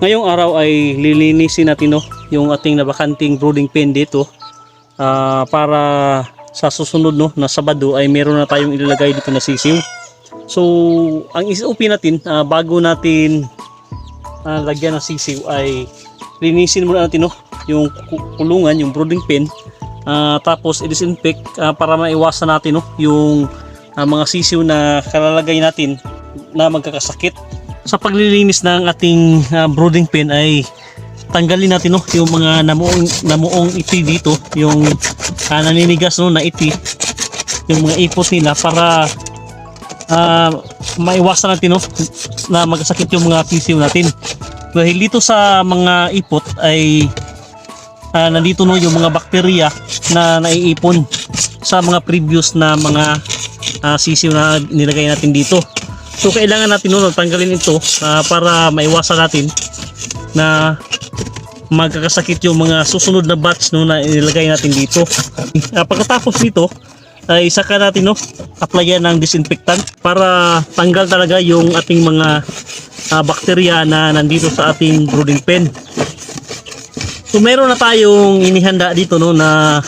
Ngayong araw ay lilinisin natin yung ating nabakanting brooding pen dito para sa susunod na Sabado ay meron na tayong ilalagay dito na sisiw. So ang SOP natin bago natin lagyan ng sisiw ay linisin muna natin yung kulungan, yung brooding pen, tapos i-disinfect para maiwasan natin yung mga sisiw na kalalagay natin na magkakasakit. Sa paglilinis ng ating brooding pen ay tanggalin natin yung mga namuong iti dito, yung naninigas na iti, yung mga ipot nila para maiwasan natin na magkasakit yung mga sisiw natin. Dahil dito sa mga ipot ay nandito yung mga bakterya na naiipon sa mga previous na mga sisiw na nilagay natin dito. So kailangan natin tanggalin ito para maiwasan natin na magkakasakit yung mga susunod na batch na inilagay natin dito. Pagkatapos nito ay saka natin applyan ng disinfectant para tanggal talaga yung ating mga bakterya na nandito sa ating brooding pen. So meron na tayong inihanda dito na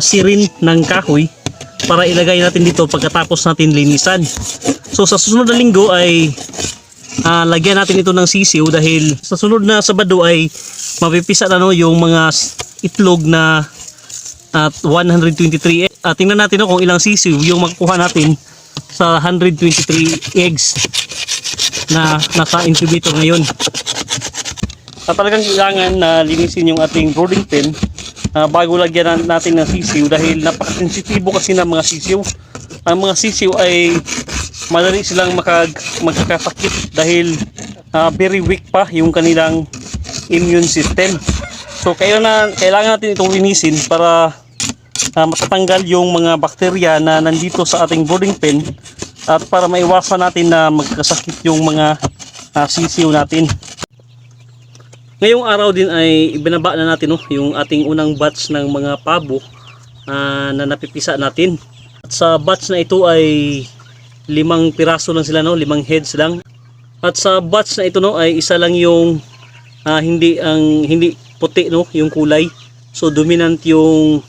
sirin ng kahoy para ilagay natin dito pagkatapos natin linisan. So sa susunod na linggo ay lagyan natin ito ng sisiw dahil sa sunod na Sabado ay mapipisa na yung mga itlog na 123. Tingnan natin kung ilang sisiw yung makukuha natin sa 123 eggs na nasa incubator ngayon. Talagang kailangan na linisin yung ating brooding pen bago lagyan natin ng sisiw dahil napakasensitibo kasi ng mga sisiw. Ang mga sisiw ay madali silang magkakasakit dahil very weak pa yung kanilang immune system. So kailangan natin itong linisin para matatanggal yung mga bakterya na nandito sa ating brooding pen at para maiwasan natin na magkasakit yung mga sisiw natin. Ngayong araw din ay ibinaba na natin yung ating unang batch ng mga pabo na napipisa natin. At sa batch na ito ay 5 piraso lang sila, 5 heads lang. At sa batch na ito ay isa lang yung hindi puti yung kulay. So dominant yung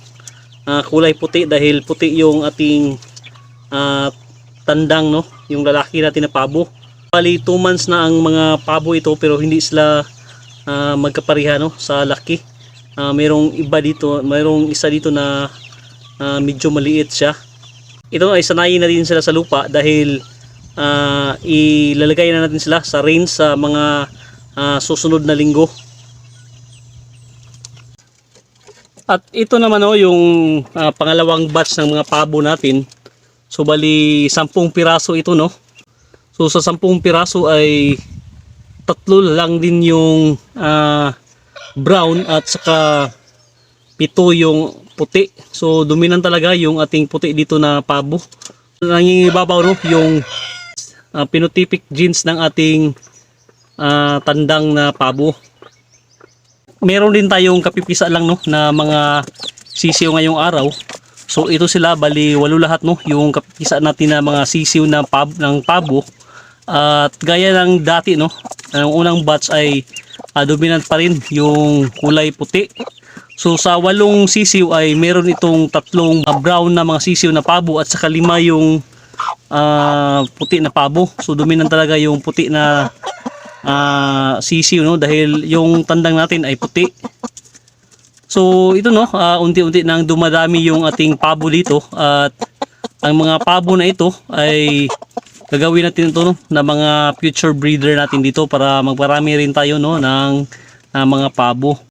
kulay puti dahil puti yung ating tandang yung lalaki natin na pabo. Bali 2 months na ang mga pabo ito pero hindi sila magkapareha sa laki. Mayroong isa dito na medyo maliit siya. Ito ay sanayin na rin sila sa lupa dahil ilalagay na natin sila sa range sa mga susunod na linggo. At ito naman yung pangalawang batch ng mga pabo natin. So bali 10 piraso ito So sa 10 piraso ay 3 lang din yung brown at saka 7 yung puti. So dominant talaga yung ating puti dito na pabo. Nangingibabaw yung phenotypic genes ng ating tandang na pabo. Meron din tayong kapipisa lang na mga sisiw ngayong araw. So ito sila bali 8 lahat yung kapipisa natin na mga sisiw na ng pabo. At gaya ng dati ang unang batch ay dominant pa rin yung kulay puti. So sa 8 sisiw ay meron itong 3 brown na mga sisiw na pabo at saka 5 yung puti na pabo. So dominant talaga yung puti na sisiw dahil yung tandang natin ay puti. So ito unti-unti nang dumadami yung ating pabo dito at ang mga pabo na ito ay gagawin natin ito na mga future breeder natin dito para magparami rin tayo ng mga pabo.